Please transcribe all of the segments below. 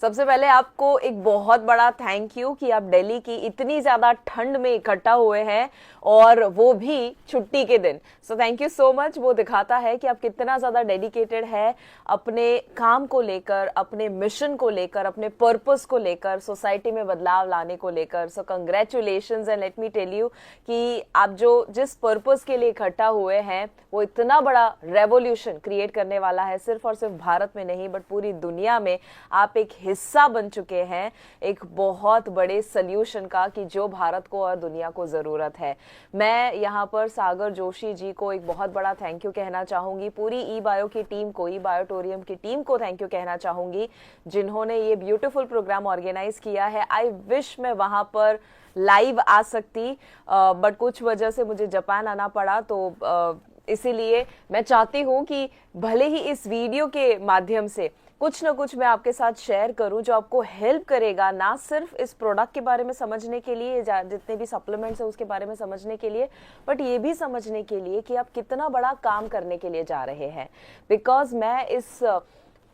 सबसे पहले आपको एक बहुत बड़ा थैंक यू कि आप दिल्ली की इतनी ज्यादा ठंड में इकट्ठा हुए हैं और वो भी छुट्टी के दिन। So thank you so much. वो दिखाता है कि आप कितना ज्यादा डेडिकेटेड है अपने काम को लेकर, अपने मिशन को लेकर, अपने पर्पस को लेकर, सोसाइटी में बदलाव लाने को लेकर। So congratulations and let me tell you कि आप जो जिस पर्पस के लिए इकट्ठा हुए हैं वो इतना बड़ा रेवोल्यूशन क्रिएट करने वाला है, सिर्फ और सिर्फ भारत में नहीं बट पूरी दुनिया में। आप एक हिस्सा बन चुके हैं एक बहुत बड़े सोल्यूशन का कि जो भारत को और दुनिया को जरूरत है। मैं यहाँ पर सागर जोशी जी को एक बहुत बड़ा थैंक यू कहना चाहूंगी, पूरी ई बायो की टीम को, ई बायोटोरियम की टीम को थैंक यू कहना चाहूंगी जिन्होंने ये ब्यूटीफुल प्रोग्राम ऑर्गेनाइज किया है। आई विश मैं वहां पर लाइव आ सकती बट कुछ वजह से मुझे जापान आना पड़ा, तो इसीलिए मैं चाहती हूं कि भले ही इस वीडियो के माध्यम से कुछ ना कुछ मैं आपके साथ शेयर करूं जो आपको हेल्प करेगा, ना सिर्फ इस प्रोडक्ट के बारे में समझने के लिए, जितने भी सप्लीमेंट्स है उसके बारे में समझने के लिए, बट ये भी समझने के लिए कि आप कितना बड़ा काम करने के लिए जा रहे हैं। बिकॉज मैं इस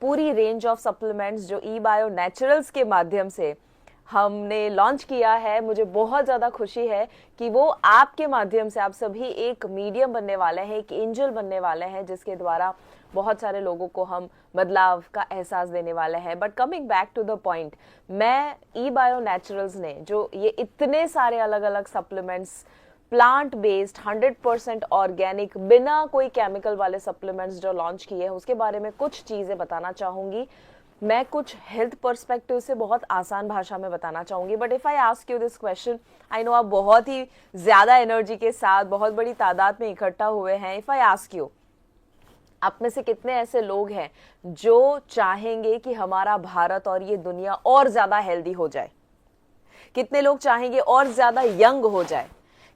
पूरी रेंज ऑफ सप्लीमेंट्स जो ई बायो नेचुरल्स के माध्यम से हमने लॉन्च किया है, मुझे बहुत ज़्यादा खुशी है कि वो आपके माध्यम से आप सभी एक मीडियम बनने वाले हैं, एक एंजल बनने वाले हैं जिसके द्वारा बहुत सारे लोगों को हम बदलाव का एहसास देने वाले हैं। But coming back to the point, मैं ई बायो नेचुरल्स ने जो ये इतने सारे अलग अलग सप्लीमेंट्स, प्लांट बेस्ड 100% ऑर्गेनिक, बिना कोई केमिकल वाले सप्लीमेंट्स जो लॉन्च किए हैं उसके बारे में कुछ चीज़ें बताना चाहूँगी। मैं कुछ हेल्थ पर्सपेक्टिव से बहुत आसान भाषा में बताना चाहूंगी। But if I ask you this question, I know आप बहुत ही ज्यादा एनर्जी के साथ बहुत बड़ी तादाद में इकट्ठा हुए हैं। इफ आई आस्क यू, आप में से कितने ऐसे लोग हैं जो चाहेंगे कि हमारा भारत और ये दुनिया और ज्यादा हेल्दी हो जाए? कितने लोग चाहेंगे और ज्यादा यंग हो जाए?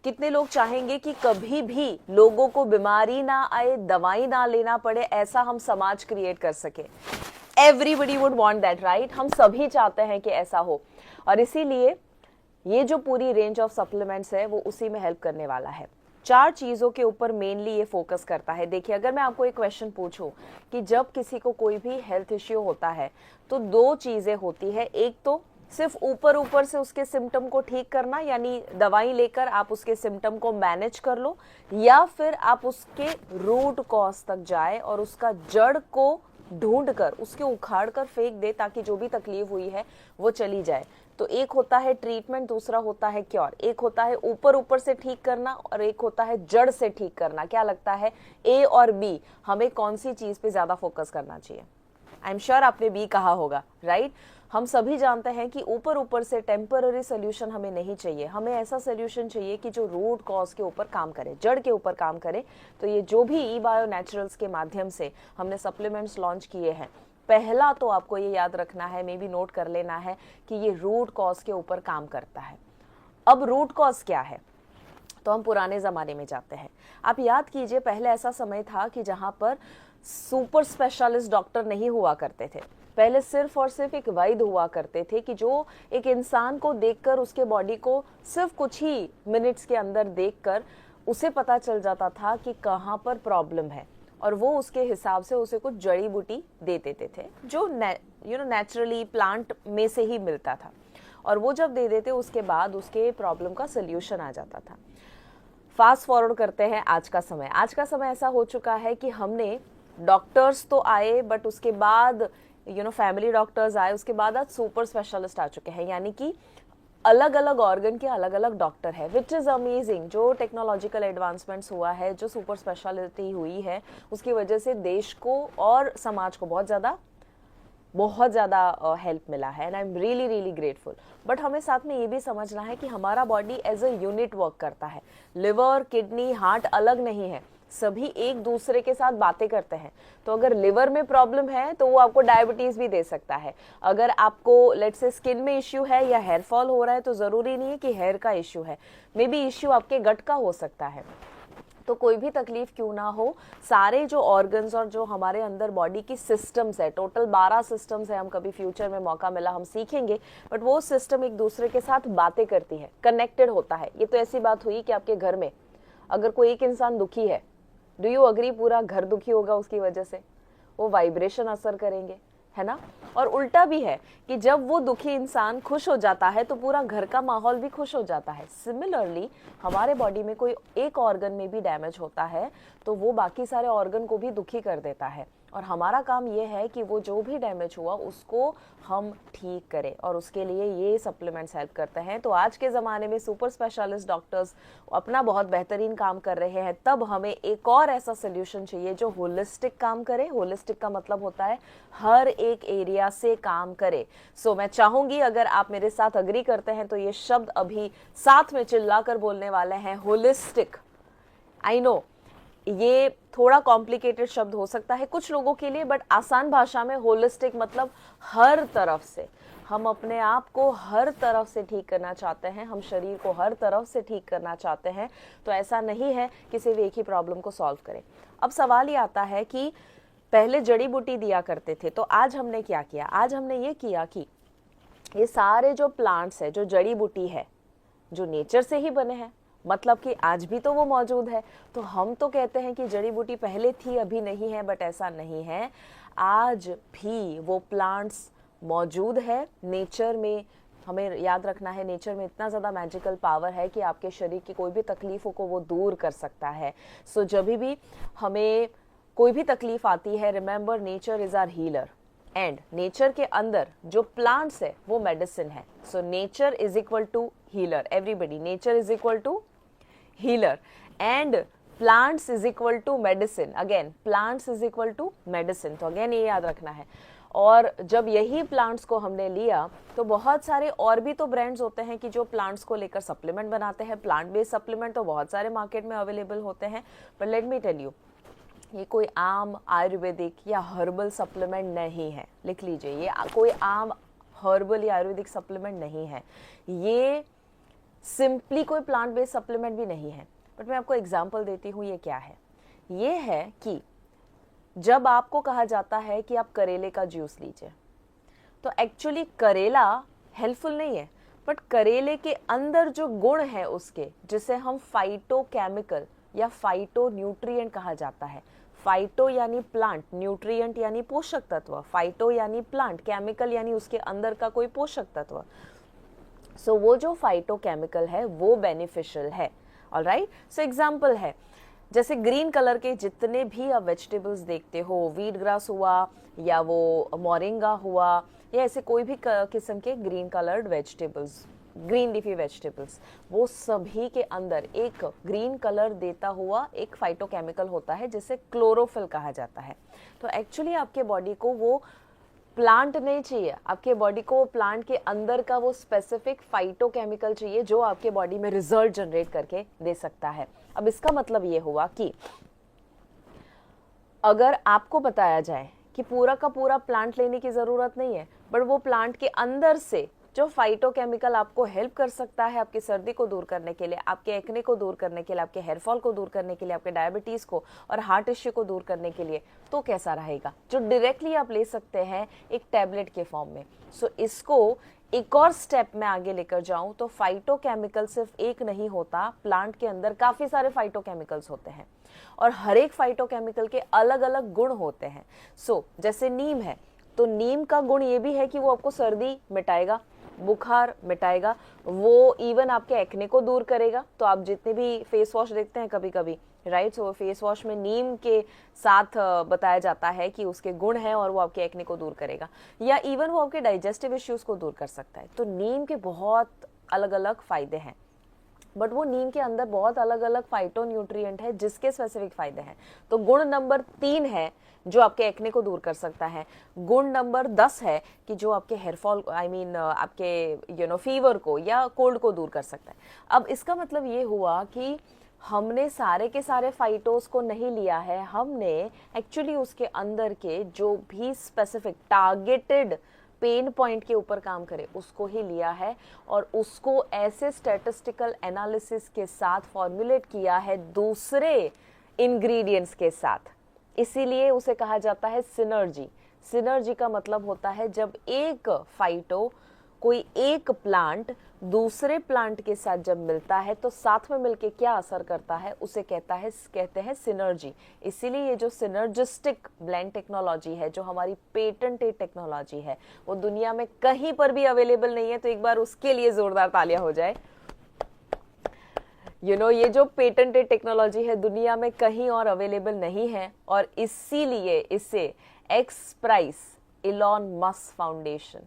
कितने लोग चाहेंगे कि कभी भी लोगों को बीमारी ना आए, दवाई ना लेना पड़े, ऐसा हम समाज क्रिएट कर सके? Everybody would want that, right? हम सभी चाहते हैं कि ऐसा हो, और इसीलिए ये जो पूरी रेंज ऑफ सप्लीमेंट्स है वो उसी में हेल्प करने वाला है। 4 चीजों के ऊपर मेनली ये फोकस करता है। देखिए, अगर मैं आपको एक क्वेश्चन पूछूं कि जब किसी को कोई भी हेल्थ इश्यू होता है तो 2 चीजें होती है। एक तो सिर्फ ऊपर ऊपर से उसके सिम्टम को ठीक करना, यानी दवाई लेकर आप उसके सिम्टम को मैनेज कर लो, या फिर आप उसके रूट कॉज तक जाए और उसका जड़ को ढूंढ कर उसके उखाड़ कर फेंक दे ताकि जो भी तकलीफ हुई है वो चली जाए। तो एक होता है ट्रीटमेंट, दूसरा होता है क्योर। एक होता है ऊपर ऊपर से ठीक करना और एक होता है जड़ से ठीक करना। क्या लगता है, ए और बी, हमें कौन सी चीज पे ज्यादा फोकस करना चाहिए? आई एम श्योर आपने बी कहा होगा, राइट? हम सभी जानते हैं कि ऊपर ऊपर से टेम्पररी सोल्यूशन हमें नहीं चाहिए, हमें ऐसा सोल्यूशन चाहिए कि जो रूट कॉज के ऊपर काम करे, जड़ के ऊपर काम करे। तो ये जो भी ई बायो नेचुरल्स के माध्यम से हमने सप्लीमेंट्स लॉन्च किए हैं, पहला तो आपको ये याद रखना है, मे बी नोट कर लेना है कि ये रूट कॉज के ऊपर काम करता है। अब रूट कॉज क्या है? तो हम पुराने ज़माने में जाते हैं। आप याद कीजिए, पहले ऐसा समय था कि जहाँ पर सुपर स्पेशलिस्ट डॉक्टर नहीं हुआ करते थे। पहले सिर्फ और सिर्फ एक वैद्य हुआ करते थे कि जो एक इंसान को देखकर, उसके बॉडी को सिर्फ कुछ ही मिनट्स के अंदर देखकर उसे पता चल जाता था कि कहाँ पर प्रॉब्लम है, और वो उसके हिसाब से उसे कुछ जड़ी बूटी दे देते थे जो नेचुरली प्लांट में से ही मिलता था, और वो जब दे देते उसके बाद उसके प्रॉब्लम का सोल्यूशन आ जाता था। फास्ट फॉरवर्ड करते हैं आज का समय। आज का समय ऐसा हो चुका है कि हमने डॉक्टर्स तो आए, बट उसके बाद फैमिली डॉक्टर्स आए, उसके बाद आज सुपर स्पेशलिस्ट आ चुके हैं, यानी कि अलग अलग ऑर्गन के अलग अलग डॉक्टर है, विच इज़ अमेजिंग। जो टेक्नोलॉजिकल एडवांसमेंट्स हुआ है, जो सुपर स्पेशलिटी हुई है, उसकी वजह से देश को और समाज को बहुत ज़्यादा हेल्प मिला है, and I am really really grateful. But हमें साथ में ये भी समझना है कि हमारा body as a unit work करता है। लिवर, किडनी, हार्ट अलग नहीं है, सभी एक दूसरे के साथ बातें करते हैं। तो अगर लिवर में प्रॉब्लम है तो वो आपको डायबिटीज भी दे सकता है। अगर आपको लेट्स से स्किन में इश्यू है या हेयर फॉल हो रहा है तो जरूरी नहीं है कि हेयर का इश्यू है, मे बी इश्यू आपके गट का हो सकता है। तो कोई भी तकलीफ क्यों ना हो, सारे जो ऑर्गन्स और जो हमारे अंदर बॉडी की सिस्टम्स है, टोटल 12 सिस्टम्स है, हम कभी फ्यूचर में मौका मिला हम सीखेंगे, बट वो सिस्टम एक दूसरे के साथ बातें करती है, कनेक्टेड होता है। ये तो ऐसी बात हुई कि आपके घर में अगर कोई एक इंसान दुखी है, डू यू अग्री पूरा घर दुखी होगा उसकी वजह से? वो वाइब्रेशन असर करेंगे, है ना। और उल्टा भी है कि जब वो दुखी इंसान खुश हो जाता है तो पूरा घर का माहौल भी खुश हो जाता है। सिमिलरली हमारे बॉडी में कोई एक ऑर्गन में भी डैमेज होता है तो वो बाकी सारे ऑर्गन को भी दुखी कर देता है, और हमारा काम ये है कि वो जो भी डैमेज हुआ उसको हम ठीक करें, और उसके लिए ये सप्लीमेंट्स हेल्प करते हैं। तो आज के ज़माने में सुपर स्पेशलिस्ट डॉक्टर्स अपना बहुत बेहतरीन काम कर रहे हैं, तब हमें एक और ऐसा सोल्यूशन चाहिए जो होलिस्टिक काम करे। होलिस्टिक का मतलब होता है हर एक एरिया से काम करे। सो मैं चाहूंगी अगर आप मेरे साथ अग्री करते हैं तो ये शब्द अभी साथ में चिल्लाकर बोलने वाले हैं, होलिस्टिक। आई नो ये थोड़ा कॉम्प्लिकेटेड शब्द हो सकता है कुछ लोगों के लिए, बट आसान भाषा में होलिस्टिक मतलब हर तरफ से। हम अपने आप को हर तरफ से ठीक करना चाहते हैं, हम शरीर को हर तरफ से ठीक करना चाहते हैं। तो ऐसा नहीं है कि सिर्फ एक ही प्रॉब्लम को सॉल्व करें। अब सवाल ये आता है कि पहले जड़ी बूटी दिया करते थे, तो आज हमने क्या किया? आज हमने ये किया कि ये सारे जो प्लांट्स है, जो जड़ी बूटी है, जो नेचर से ही बने हैं, मतलब कि आज भी तो वो मौजूद है। तो हम तो कहते हैं कि जड़ी बूटी पहले थी अभी नहीं है, बट ऐसा नहीं है। आज भी वो प्लांट्स मौजूद है नेचर में। हमें याद रखना है, नेचर में इतना ज़्यादा मैजिकल पावर है कि आपके शरीर की कोई भी तकलीफ़ों को वो दूर कर सकता है। सो जब भी हमें कोई भी तकलीफ आती है, remember nature is our healer, and nature के अंदर जो प्लांट्स है वो मेडिसिन है। So nature is equal to healer, everybody, nature is equal to healer, and plants is equal to medicine. Again plants is equal to medicine, तो again ये याद रखना है। और जब यही प्लांट्स को हमने लिया तो बहुत सारे और भी तो ब्रांड्स होते हैं कि जो प्लांट्स को लेकर सप्लीमेंट बनाते हैं। प्लांट बेस्ड सप्लीमेंट तो बहुत सारे मार्केट में अवेलेबल होते हैं, पर लेट मी टेल यू, ये कोई आम आयुर्वेदिक या हर्बल सप्लीमेंट नहीं है। लिख लीजिए, ये कोई आम हर्बल या आयुर्वेदिक सप्लीमेंट नहीं है। ये सिंपली कोई प्लांट बेस्ड सप्लीमेंट भी नहीं है। बट मैं आपको एग्जांपल देती हूँ ये क्या है। ये है कि जब आपको कहा जाता है कि आप करेले का जूस लीजिए, तो एक्चुअली करेला हेल्पफुल नहीं है, बट करेले के अंदर जो गुण है उसके, जिसे हम फाइटोकेमिकल या फाइटो न्यूट्रिएंट कहा जाता है। फाइटो यानी प्लांट, न्यूट्रिएंट यानी पोषक तत्व, फाइटो यानी प्लांट, केमिकल यानी उसके अंदर का कोई पोषक तत्व। सो वो जो फाइटोकेमिकल है वो बेनिफिशियल है। ऑलराइट, सो एग्जांपल है, जैसे ग्रीन कलर के जितने भी आप वेजिटेबल्स देखते हो, वीट ग्रास हुआ या वो मोरिंगा हुआ, या ऐसे कोई भी किस्म के green coloured vegetables, green leafy vegetables, वो सभी के अंदर एक ग्रीन कलर देता हुआ एक फाइटोकेमिकल होता है जिसे क्लोरोफिल कहा जाता है। तो एक्चुअली आपके बॉडी को वो प्लांट नहीं चाहिए, आपके बॉडी को प्लांट के अंदर का वो स्पेसिफिक फाइटोकेमिकल चाहिए जो आपके बॉडी में रिजल्ट जनरेट करके दे सकता है। अब इसका मतलब ये हुआ कि अगर आपको बताया जाए कि पूरा का पूरा प्लांट लेने की जरूरत नहीं है, बट वो प्लांट के अंदर से जो फाइटोकेमिकल आपको हेल्प कर सकता है आपकी सर्दी को दूर करने के लिए, आपके एक्ने को दूर करने के लिए, आपके हेयर फॉल को दूर करने के लिए, आपके डायबिटीज को और हार्ट इश्यू को दूर करने के लिए, तो कैसा रहेगा? जो डायरेक्टली आप ले सकते हैं एक टैबलेट के फॉर्म में। सो इसको एक और स्टेप में आगे लेकर जाऊं तो फाइटोकेमिकल सिर्फ एक नहीं होता, प्लांट के अंदर काफी सारे फाइटोकेमिकल्स होते हैं और हर एक फाइटोकेमिकल के अलग अलग गुण होते हैं। सो जैसे नीम है, तो नीम का गुण ये भी है कि वो आपको सर्दी मिटाएगा, बुखार मिटाएगा, वो इवन आपके एक्ने को दूर करेगा। तो आप जितने भी फेस वॉश देखते हैं कभी कभी, राइट, सो फेस वॉश में नीम के साथ बताया जाता है कि उसके गुण हैं और वो आपके एक्ने को दूर करेगा, या इवन वो आपके डाइजेस्टिव इश्यूज को दूर कर सकता है। तो नीम के बहुत अलग अलग फायदे हैं, बट वो नीम के अंदर बहुत अलग अलग फाइटो न्यूट्रिएंट है जिसके स्पेसिफिक फायदे हैं। तो गुण नंबर 3 है जो आपके एक्ने को दूर कर सकता है। गुण नंबर 10 है कि जो आपके हेयर फॉल, आपके फीवर को या कोल्ड को दूर कर सकता है। अब इसका मतलब ये हुआ कि हमने सारे के सारे फाइटोस को नहीं लिया है, हमने एक्चुअली उसके अंदर के जो भी स्पेसिफिक टारगेटेड पेन पॉइंट के ऊपर काम करे उसको ही लिया है, और उसको ऐसे स्टैटिस्टिकल एनालिसिस के साथ फॉर्मुलेट किया है दूसरे इंग्रेडिएंट्स के साथ। इसीलिए उसे कहा जाता है सिनर्जी। सिनर्जी का मतलब होता है जब एक फाइटो कोई एक प्लांट दूसरे प्लांट के साथ जब मिलता है तो साथ में मिलके क्या असर करता है, उसे कहते हैं सिनर्जी। इसीलिए ये जो सिनर्जिस्टिक ब्लेंड टेक्नोलॉजी है, जो हमारी पेटेंटेड टेक्नोलॉजी है, वो दुनिया में कहीं पर भी अवेलेबल नहीं है। तो एक बार उसके लिए जोरदार तालियां हो जाए। ये जो पेटेंटेड टेक्नोलॉजी है दुनिया में कहीं और अवेलेबल नहीं है, और इसीलिए इसे x price Elon Musk foundation,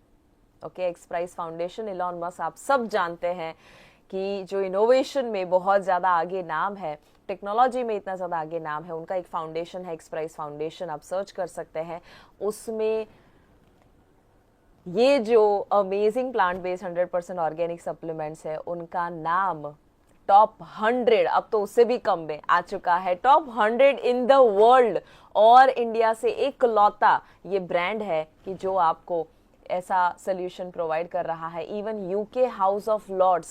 x price foundation, Elon Musk आप सब जानते हैं कि जो इनोवेशन में बहुत ज्यादा आगे नाम है, टेक्नोलॉजी में इतना ज्यादा आगे नाम है, उनका एक फाउंडेशन है एक्स प्राइस फाउंडेशन, आप सर्च कर सकते हैं। उसमें ये जो amazing plant based 100% organic supplements है, उनका नाम टॉप 100, अब तो उससे भी कम में आ चुका है, टॉप 100 इन द वर्ल्ड। और इंडिया से एक लौता ये ब्रांड है कि जो आपको ऐसा सोल्यूशन प्रोवाइड कर रहा है। Even UK House of Lords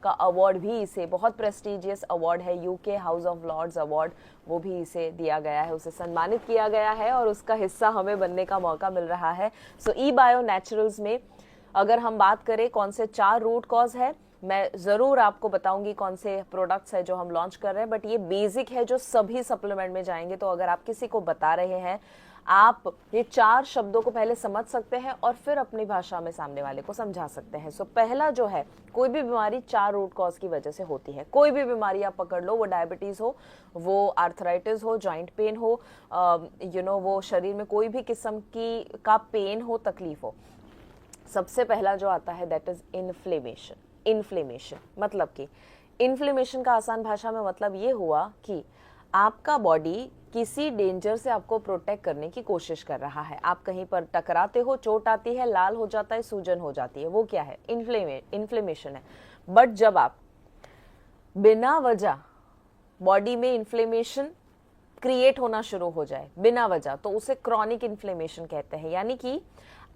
का अवार्ड भी इसे, बहुत प्रेस्टिजियस अवार्ड है UK House of Lords award, वो भी इसे दिया गया है, उसे सम्मानित किया गया है और उसका हिस्सा हमें बनने का मौका मिल रहा है। सो ई बायो नेचुरल्स में अगर हम बात करें कौन से 4 रूट कॉज है, मैं जरूर आपको बताऊंगी कौन से प्रोडक्ट्स है जो हम लॉन्च कर रहे हैं, बट ये बेसिक है जो सभी सप्लीमेंट में जाएंगे। तो अगर आप किसी को बता रहे हैं, आप ये 4 शब्दों को पहले समझ सकते हैं और फिर अपनी भाषा में सामने वाले को समझा सकते हैं। सो पहला जो है, कोई भी बीमारी 4 रूट कॉज की वजह से होती है। कोई भी बीमारी आप पकड़ लो, वो डायबिटीज हो, वो आर्थराइटिस हो, जॉइंट पेन हो, वो शरीर में कोई भी किस्म की का पेन हो, तकलीफ हो, सबसे पहला जो आता है दैट इज इन्फ्लेमेशन। इन्फ्लेमेशन मतलब कि इन्फ्लेमेशन का आसान भाषा में मतलब ये हुआ कि आपका बॉडी किसी डेंजर से आपको प्रोटेक्ट करने की कोशिश कर रहा है। आप कहीं पर टकराते हो, चोट आती है, लाल हो जाता है, सूजन हो जाती है, वो क्या है? इन्फ्लेमेशन है। बट जब आप बिना वजह बॉडी में इन्फ्लेमेशन क्रिएट होना शुरू हो जाए बिना वजह, तो उसे क्रॉनिक इन्फ्लेमेशन कहते हैं। यानी कि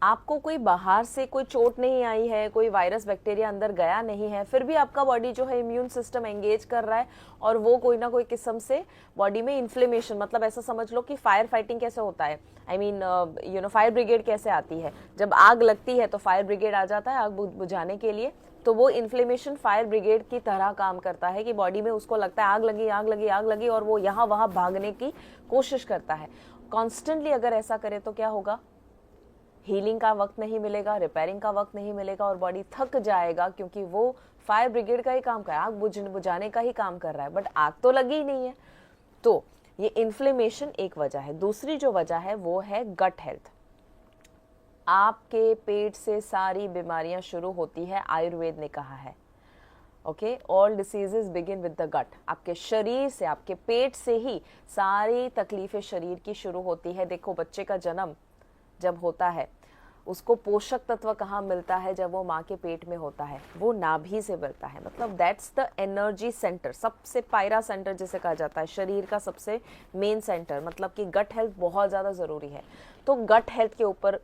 आपको कोई बाहर से कोई चोट नहीं आई है, कोई वायरस बैक्टीरिया अंदर गया नहीं है, फिर भी आपका बॉडी जो है इम्यून सिस्टम एंगेज कर रहा है और वो कोई ना कोई किस्म से बॉडी में इन्फ्लेमेशन, मतलब ऐसा समझ लो कि फायर फाइटिंग कैसे होता है, आई मीन फायर ब्रिगेड कैसे आती है, जब आग लगती है तो फायर ब्रिगेड आ जाता है आग बुझाने के लिए। तो वो इन्फ्लेमेशन फायर ब्रिगेड की तरह काम करता है कि बॉडी में उसको लगता है आग लगी आग लगी आग लगी, और वो यहाँ वहां भागने की कोशिश करता है। कॉन्स्टेंटली अगर ऐसा करे तो क्या होगा? हीलिंग का वक्त नहीं मिलेगा, रिपेयरिंग का वक्त नहीं मिलेगा और बॉडी थक जाएगा, क्योंकि वो फायर ब्रिगेड का ही काम कर रहा है, आग बुझाने का ही काम कर रहा है, बट आग तो लगी ही नहीं है। तो ये इन्फ्लेमेशन एक वजह है। दूसरी जो वजह है वो है गट हेल्थ। आपके पेट से सारी बीमारियां शुरू होती है, आयुर्वेद ने कहा है। All diseases begin with the gut. आपके शरीर से, आपके पेट से ही सारी तकलीफें शरीर की शुरू होती है। देखो, बच्चे का जन्म जब होता है उसको पोषक तत्व कहाँ मिलता है? जब वो माँ के पेट में होता है, वो नाभि से मिलता है। मतलब दैट्स द एनर्जी सेंटर, सबसे पायरा सेंटर जिसे कहा जाता है, शरीर का सबसे मेन सेंटर। मतलब कि गट हेल्थ बहुत ज़्यादा ज़रूरी है। तो गट हेल्थ के ऊपर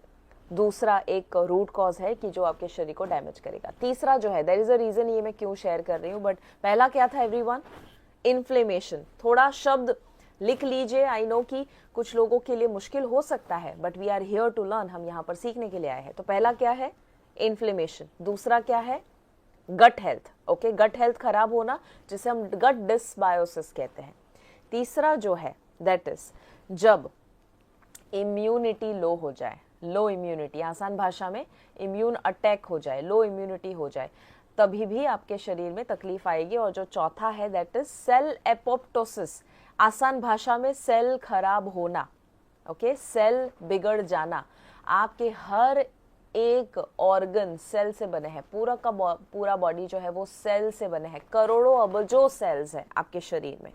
दूसरा एक रूट कॉज है कि जो आपके शरीर को डैमेज करेगा। तीसरा जो है, देयर इज अ रीजन, ये मैं क्यों शेयर कर रही हूँ, बट पहला क्या था एवरीवन? इन्फ्लेमेशन। थोड़ा शब्द लिख लीजिए। आई नो कि कुछ लोगों के लिए मुश्किल हो सकता है, but we are here to learn, हम यहाँ पर सीखने के लिए आए हैं। तो पहला क्या है? इन्फ्लेमेशन। दूसरा क्या है? Gut health. गट हेल्थ खराब होना, जिसे हम गट डिसबायोसिस कहते हैं। तीसरा जो है दैट इज जब इम्यूनिटी लो हो जाए, लो इम्यूनिटी, आसान भाषा में इम्यून अटैक हो जाए, लो इम्यूनिटी हो जाए, तभी भी आपके शरीर में तकलीफ आएगी। और जो चौथा है दैट इज सेल एपोप्टोसिस, आसान भाषा में सेल खराब होना। सेल बिगड़ जाना। आपके हर एक ऑर्गन सेल से बने हैं, पूरा का पूरा बॉडी जो है वो सेल से बने हैं, करोड़ों अबजों सेल्स हैं आपके शरीर में,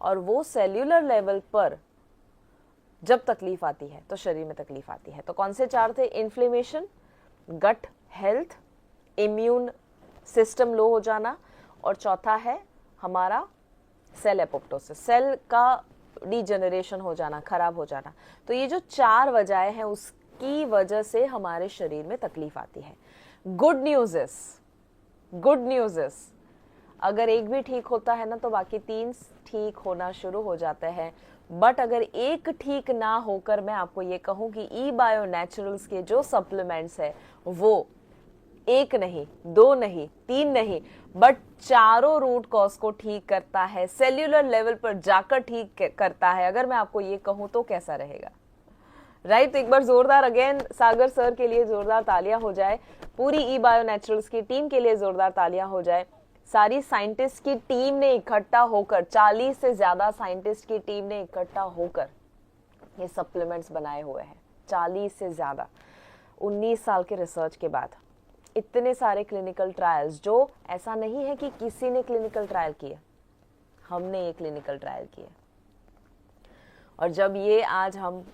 और वो सेल्यूलर लेवल पर जब तकलीफ आती है तो शरीर में तकलीफ आती है। तो कौन से 4 थे? Inflammation, gut health, immune system low हो जाना, और चौथा है हमारा सेल एपोप्टोसिस, सेल का डीजेनरेशन हो जाना, खराब हो जाना। तो ये जो 4 वजहें हैं उसकी वजह से हमारे शरीर में तकलीफ आती है। गुड न्यूज इज अगर एक भी ठीक होता है ना तो बाकी 3 ठीक होना शुरू हो जाते हैं। बट अगर एक ठीक ना होकर मैं आपको ये कहूं कि ई बायो नेचुरल्स के जो सप्लीमेंट्स है वो एक नहीं, दो नहीं, तीन नहीं, बट चारों रूट कॉज को ठीक करता है, सेल्यूलर लेवल पर जाकर ठीक करता है। अगर मैं आपको ये कहूं तो कैसा रहेगा, राइट? तो एक बार जोरदार अगेन सागर सर के लिए जोरदार तालियां हो जाए, पूरी ई बायो नेचुरल्स की टीम के लिए जोरदार तालियां हो जाए। सारी साइंटिस्ट की टीम ने इकट्ठा होकर, 40 से ज्यादा साइंटिस्ट की टीम ने इकट्ठा होकर ये सप्लीमेंट्स बनाए हुए हैं। 40 से ज्यादा, 19 साल के रिसर्च के बाद इतने सारे क्लिनिकल ट्रायल्स, जो ऐसा नहीं है कि किसी ने क्लिनिकल ट्रायल किया, हमने ये क्लिनिकल ट्रायल किया। और जब ये आज हम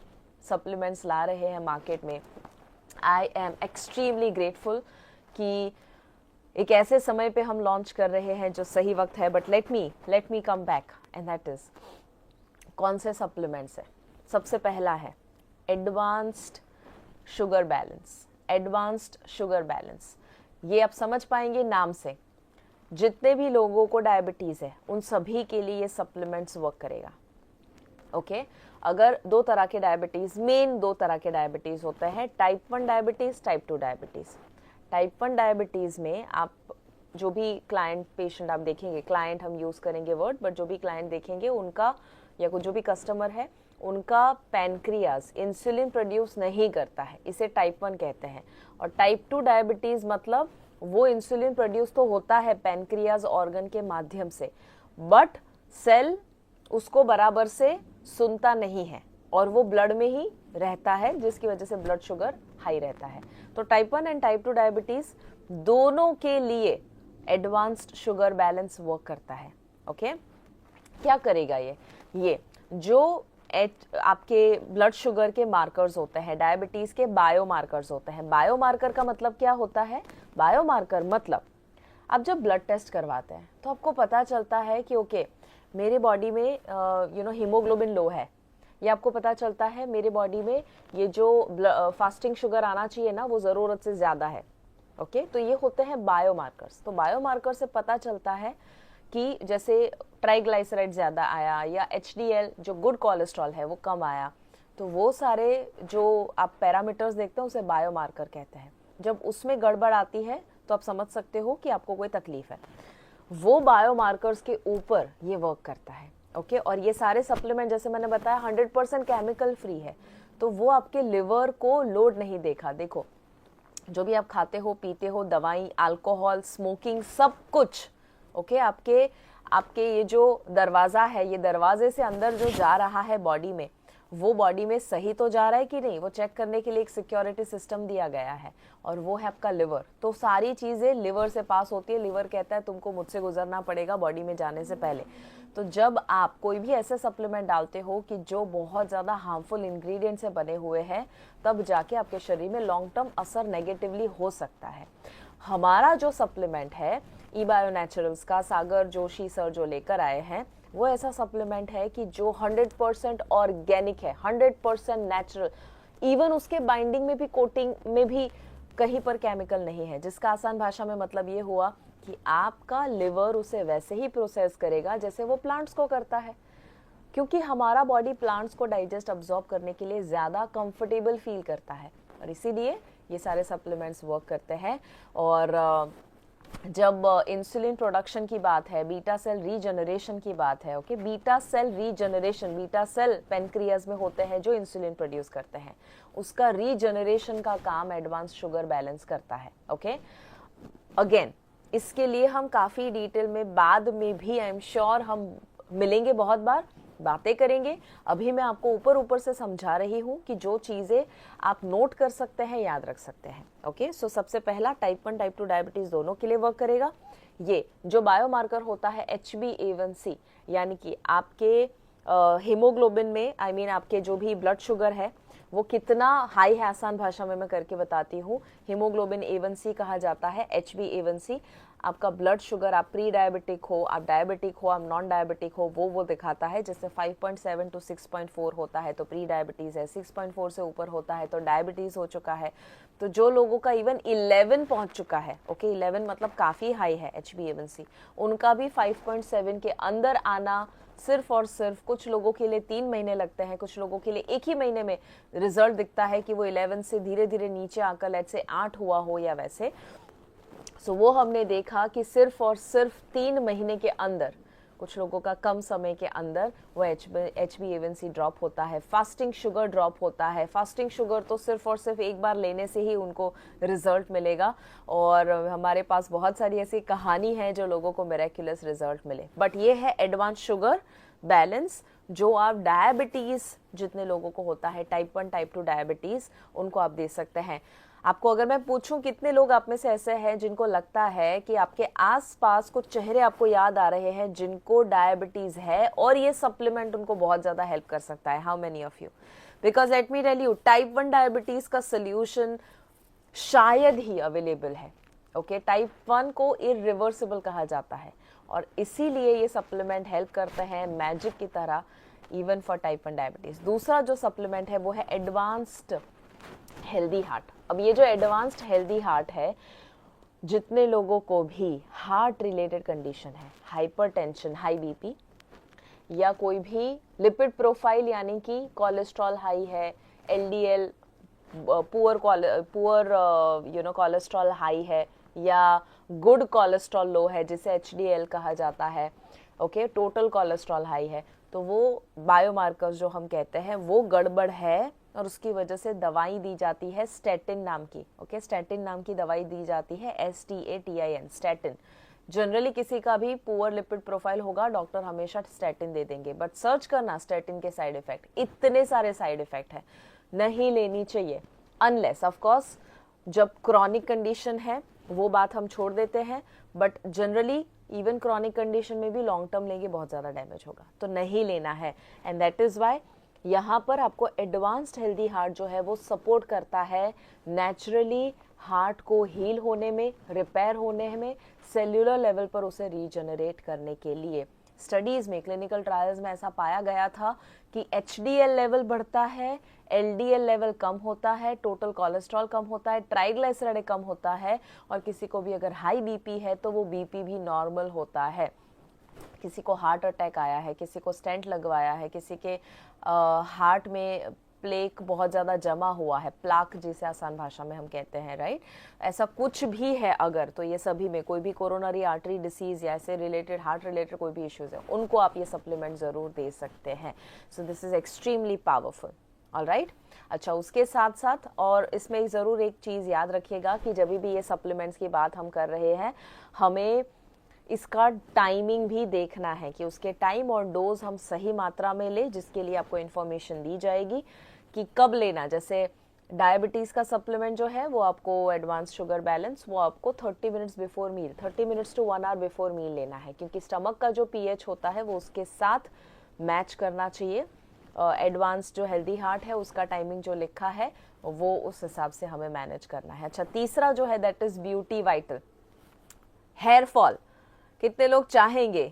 सप्लीमेंट्स ला रहे हैं मार्केट में, आई एम एक्सट्रीमली ग्रेटफुल कि एक ऐसे समय पे हम लॉन्च कर रहे हैं जो सही वक्त है। But let me come back and that is, कौन से सप्लीमेंट्स है? सबसे पहला है advanced sugar balance. Advanced sugar balance, ये आप समझ पाएंगे नाम से, जितने भी लोगों को डायबिटीज है उन सभी के लिए ये सप्लीमेंट्स वर्क करेगा। ओके अगर दो तरह के डायबिटीज, मेन दो तरह के डायबिटीज होते हैं, type 1 diabetes, type 2 diabetes. Type 1 diabetes में आप जो भी क्लाइंट, पेशेंट आप देखेंगे, क्लाइंट हम यूज करेंगे वर्ड, बट जो भी क्लाइंट देखेंगे उनका या जो भी कस्टमर है उनका पैनक्रियाज इंसुलिन प्रोड्यूस नहीं करता है, इसे टाइप 1 कहते हैं। और टाइप 2 डायबिटीज मतलब वो इंसुलिन प्रोड्यूस तो होता है पैनक्रियाज ऑर्गन के माध्यम से, बट सेल उसको बराबर से सुनता नहीं है और वो ब्लड में ही रहता है, जिसकी वजह से ब्लड शुगर हाई रहता है। तो टाइप 1 एंड टाइप 2 डायबिटीज दोनों के लिए एडवांस्ड शुगर बैलेंस वर्क करता है। ओके क्या करेगा ये जो आपके ब्लड शुगर के मार्कर्स होते हैं, डायबिटीज के बायोमार्कर्स होते हैं। बायोमार्कर का मतलब क्या होता है? बायोमार्कर मतलब आप जब ब्लड टेस्ट करवाते हैं तो आपको पता चलता है कि ओके मेरे बॉडी में हीमोग्लोबिन लो है, या आपको पता चलता है मेरे बॉडी में ये जो फास्टिंग शुगर आना चाहिए ना वो जरूरत से ज्यादा है। ओके तो ये होते हैं बायोमार्कर्स। तो बायोमार्कर से पता चलता है कि जैसे ट्राइग्लाइसराइड ज्यादा आया या एचडीएल जो गुड कोलेस्ट्रॉल है वो कम आया, तो वो सारे जो आप पैरामीटर्स देखते हैं उसे बायोमार्कर कहते हैं। जब उसमें गड़बड़ आती है तो आप समझ सकते हो कि आपको कोई तकलीफ है। वो बायोमार्कर्स के ऊपर ये वर्क करता है। ओके और ये सारे सप्लीमेंट जैसे मैंने बताया 100% केमिकल फ्री है, तो वो आपके लिवर को लोड नहीं देखो जो भी आप खाते हो, पीते हो, दवाई, अल्कोहल, स्मोकिंग, सब कुछ ओके आपके ये जो दरवाजा है, ये दरवाजे से अंदर जो जा रहा है बॉडी में, वो बॉडी में सही तो जा रहा है कि नहीं, वो चेक करने के लिए एक सिक्योरिटी सिस्टम दिया गया है और वो है आपका लिवर। तो सारी चीजें लिवर से पास होती है। लिवर कहता है तुमको मुझसे गुजरना पड़ेगा बॉडी में जाने से पहले। तो जब आप कोई भी ऐसे सप्लीमेंट डालते हो कि जो बहुत ज्यादा हार्मफुल इंग्रेडिएंट से बने हुए हैं, तब जाके आपके शरीर में लॉन्ग टर्म असर नेगेटिवली हो सकता है। हमारा जो सप्लीमेंट है ई बायो नेचुरल्स का, सागर जोशी सर जो लेकर आए हैं, वो ऐसा सप्लीमेंट है कि जो 100% ऑर्गेनिक है, 100% नेचुरल। इवन उसके बाइंडिंग में भी, कोटिंग में भी कहीं पर केमिकल नहीं है, जिसका आसान भाषा में मतलब ये हुआ कि आपका लिवर उसे वैसे ही प्रोसेस करेगा जैसे वो प्लांट्स को करता है, क्योंकि हमारा बॉडी प्लांट्स को डाइजेस्ट अब्सॉर्ब करने के लिए ज्यादा कंफर्टेबल फील करता है और इसीलिए ये सारे सप्लीमेंट्स वर्क करते हैं। और जब इंसुलिन प्रोडक्शन की बात है, बीटा सेल रीजनरेशन की बात है, okay beta cell regeneration, beta cell pancreas में होते हैं जो इंसुलिन प्रोड्यूस करते हैं, उसका रीजनरेशन का काम एडवांस शुगर बैलेंस करता है। ओके अगेन इसके लिए हम काफी डिटेल में बाद में भी आई एम श्योर हम मिलेंगे, बहुत बार बातें करेंगे। अभी मैं आपको ऊपर से समझा रही हूं कि जो चीजें आप नोट कर सकते हैं, याद रख सकते हैं। ओके सो सबसे पहला टाइप 1 टाइप 2 डायबिटीज दोनों के लिए वर्क करेगा। ये जो बायोमार्कर होता है HbA1c, यानी कि आपके हीमोग्लोबिन में आपके जो भी ब्लड शुगर है वो कितना हाई है, आसान भाषा में मैं करके बताती हूँ। हीमोग्लोबिन A1c कहा जाता है, HbA1c आपका ब्लड शुगर, आप प्री डायबिटिक हो, आप डायबिटिक हो, आप नॉन डायबिटिक हो, वो दिखाता है। जैसे 5.7 to 6.4 होता है तो प्री डायबिटीज है, 6.4 से ऊपर होता है तो डायबिटीज हो चुका है। तो जो लोगों का इवन 11 पहुंच चुका है, ओके 11 मतलब काफी हाई है HbA1c, उनका भी 5.7 के अंदर आना सिर्फ और सिर्फ, कुछ लोगों के लिए 3 महीने लगते हैं, कुछ लोगों के लिए एक ही महीने में रिजल्ट दिखता है कि वो 11 से धीरे धीरे नीचे आकर लेट से 8 हुआ हो या वैसे, सो वो हमने देखा कि सिर्फ और सिर्फ 3 महीने के अंदर, कुछ लोगों का कम समय के अंदर, वो HbA1c ड्रॉप होता है, फास्टिंग शुगर ड्रॉप होता है। फास्टिंग शुगर तो सिर्फ और सिर्फ एक बार लेने से ही उनको रिजल्ट मिलेगा, और हमारे पास बहुत सारी ऐसी कहानी है जो लोगों को मिरेक्युलस रिजल्ट मिले। बट ये है एडवांस शुगर बैलेंस, जो आप डायबिटीज जितने लोगों को होता है, टाइप 1 टाइप 2 डायबिटीज, उनको आप दे सकते हैं। आपको अगर मैं पूछूं कितने लोग आप में से ऐसे हैं जिनको लगता है कि आपके आसपास कुछ चेहरे आपको याद आ रहे हैं जिनको डायबिटीज है और ये सप्लीमेंट उनको बहुत ज्यादा हेल्प कर सकता है? How many of you? Because let me tell you, type 1 diabetes का सोल्यूशन शायद ही अवेलेबल है। ओके, टाइप 1 को इरिवर्सिबल कहा जाता है, और इसीलिए ये सप्लीमेंट हेल्प करते हैं मैजिक की तरह, इवन फॉर टाइप 1 डायबिटीज। दूसरा जो सप्लीमेंट है वो है एडवांस्ड हेल्दी हार्ट। अब ये जो एडवांस्ड हेल्दी हार्ट है, जितने लोगों को भी हार्ट रिलेटेड कंडीशन है, हाइपरटेंशन, हाई बीपी, या कोई भी लिपिड प्रोफाइल यानी कि कोलेस्ट्रॉल हाई है, एलडीएल पुअर कोलेस्ट्रॉल हाई है, या गुड कोलेस्ट्रॉल लो है जिसे एचडीएल कहा जाता है, ओके, टोटल कोलेस्ट्रॉल हाई है, तो वो बायोमार्कर्स जो हम कहते हैं वो गड़बड़ है, और उसकी वजह से दवाई दी जाती है स्टैटिन नाम की। ओके, स्टैटिन नाम की दवाई दी जाती है, STATIN, स्टैटिन। जनरली किसी का भी पुअर लिपिड प्रोफाइल होगा, डॉक्टर हमेशा स्टैटिन दे देंगे, बट सर्च करना स्टैटिन के साइड इफेक्ट, इतने सारे साइड इफेक्ट है, नहीं लेनी चाहिए। अनलेस ऑफ कोर्स जब क्रॉनिक कंडीशन है वो बात हम छोड़ देते हैं, but generally even chronic condition में भी लॉन्ग टर्म लेंगे बहुत ज़्यादा डैमेज होगा, तो नहीं लेना है। एंड दैट इज़ वाई यहाँ पर आपको एडवांस्ड हेल्दी हार्ट जो है वो सपोर्ट करता है नेचुरली हार्ट को हील होने में, रिपेयर होने में, सेल्यूलर लेवल पर उसे रीजनरेट करने के लिए। स्टडीज़ में, क्लिनिकल ट्रायल्स में ऐसा पाया गया था कि HDL लेवल बढ़ता है, LDL लेवल कम होता है, टोटल कोलेस्ट्रॉल कम होता है, ट्राइग्लिसराइड कम होता है, और किसी को भी अगर हाई बीपी है तो वो बीपी भी नॉर्मल होता है। किसी को हार्ट अटैक आया है, किसी को स्टेंट लगवाया है, किसी के हार्ट में प्लेक बहुत ज़्यादा जमा हुआ है, प्लाक जिसे आसान भाषा में हम कहते हैं, राइट, ऐसा कुछ भी है अगर, तो ये सभी में कोई भी कोरोनरी आर्टरी डिसीज या ऐसे रिलेटेड, हार्ट रिलेटेड कोई भी इश्यूज है, उनको आप ये सप्लीमेंट ज़रूर दे सकते हैं। So this is extremely powerful. Alright, अच्छा, उसके साथ साथ और इसमें ज़रूर एक चीज़ याद रखिएगा कि जब भी ये सप्लीमेंट्स की बात हम कर रहे हैं, हमें इसका टाइमिंग भी देखना है कि उसके टाइम और डोज हम सही मात्रा में ले, जिसके लिए आपको इन्फॉर्मेशन दी जाएगी कि कब लेना। जैसे डायबिटीज़ का सप्लीमेंट जो है वो आपको एडवांस शुगर बैलेंस, वो आपको 30 minutes before meal, 30 minutes to 1 hour before meal लेना है, क्योंकि स्टमक का जो pH होता है वो उसके साथ मैच करना चाहिए। एडवांस जो हेल्दी हार्ट है उसका टाइमिंग जो लिखा है वो उस हिसाब से हमें मैनेज करना है। अच्छा, तीसरा जो है that is beauty vital, hair fall. कितने लोग चाहेंगे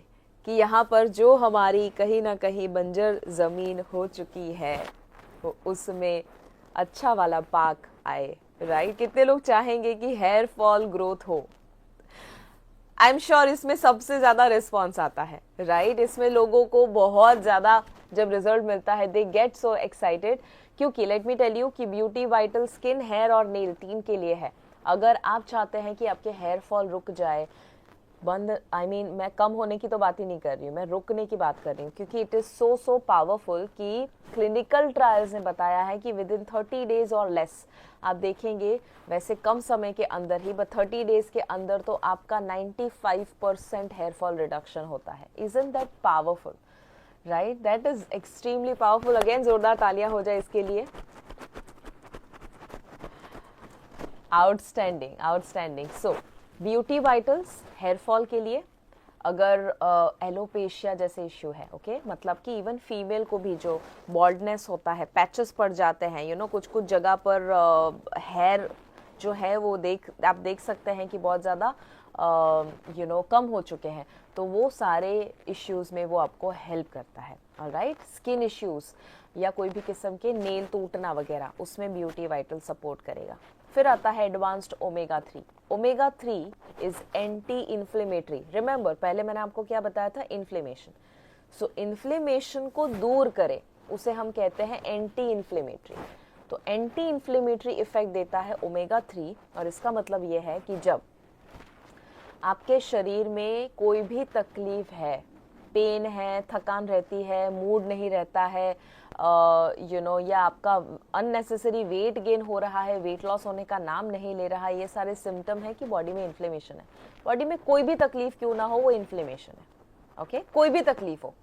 कि यहाँ पर जो हमारी कहीं ना कहीं बंजर ज़मीन हो चुकी है वो उसमें अच्छा वाला पाक आए, राइट? कितने लोग चाहेंगे कि हेयर फॉल ग्रोथ हो? आई एम श्योर इसमें सबसे ज़्यादा रिस्पॉन्स आता है, राइट? इसमें लोगों को बहुत ज़्यादा जब रिजल्ट मिलता है दे गेट सो एक्साइटेड, क्योंकि लेट मी टेल यू कि ब्यूटी वाइटल स्किन, हेयर और नेल तीन के लिए है। अगर आप चाहते हैं कि आपके हेयर फॉल रुक जाए, बंद, मैं कम होने की तो बात ही नहीं कर रही हूँ, मैं रुकने की बात कर रही हूँ, क्योंकि इट इज़ सो पावरफुल कि क्लिनिकल ट्रायल्स ने बताया है कि विद इन 30 डेज और लेस, आप देखेंगे वैसे कम समय के अंदर ही, बट 30 डेज के अंदर तो आपका 95% हेयर फॉल रिडक्शन होता है। Isn't that powerful, right? That is extremely powerful. Again जोरदार तालियां हो जाए इसके लिए। Outstanding, outstanding. So beauty vitals hair fall के लिए, अगर एलोपेशिया जैसे इश्यू है, ओके, मतलब कि इवन फीमेल को भी जो बॉल्डनेस होता है, पैचेस पड़ जाते हैं, कुछ कुछ जगह पर हेयर जो है वो आप देख सकते हैं कि बहुत ज़्यादा कम हो चुके हैं, तो वो सारे इश्यूज़ में वो आपको हेल्प करता है। ऑलराइट, स्किन इश्यूज़ या कोई भी किस्म के नेल टूटना वगैरह, उसमें ब्यूटी वाइटल सपोर्ट करेगा। फिर आता है advanced omega 3। Omega 3 is anti inflammatory. Remember, पहले मैंने आपको क्या बताया था? इन्फ्लेमेशन। सो इन्फ्लेमेशन को दूर करे उसे हम कहते हैं एंटी इन्फ्लेमेटरी। तो एंटी इन्फ्लेमेटरी इफेक्ट देता है ओमेगा 3, और इसका मतलब यह है कि जब आपके शरीर में कोई भी तकलीफ है, पेन है, थकान रहती है, मूड नहीं रहता है, या आपका अननेसेसरी वेट गेन हो रहा है, वेट लॉस होने का नाम नहीं ले रहा है, ये सारे सिम्टम है कि बॉडी में इन्फ्लेमेशन है। बॉडी में कोई भी तकलीफ क्यों ना हो, वो इन्फ्लेमेशन है। ओके, कोई भी तकलीफ हो,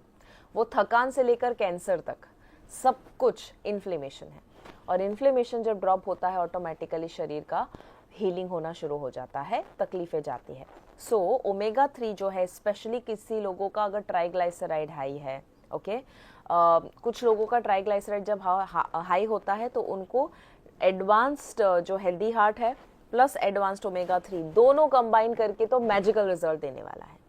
वो थकान से लेकर कैंसर तक सब कुछ इन्फ्लेमेशन है। और इन्फ्लेमेशन जब ड्रॉप होता है, ऑटोमेटिकली शरीर का हीलिंग होना शुरू हो जाता है, तकलीफें जाती है। सो ओमेगा 3 जो है, स्पेशली किसी लोगों का अगर ट्राइग्लाइसराइड हाई है, ओके, कुछ लोगों का ट्राइग्लाइसराइड जब हाई होता है तो उनको एडवांस्ड जो हेल्दी हार्ट है प्लस एडवांस्ड ओमेगा 3 दोनों कंबाइन करके तो मैजिकल रिजल्ट देने वाला है।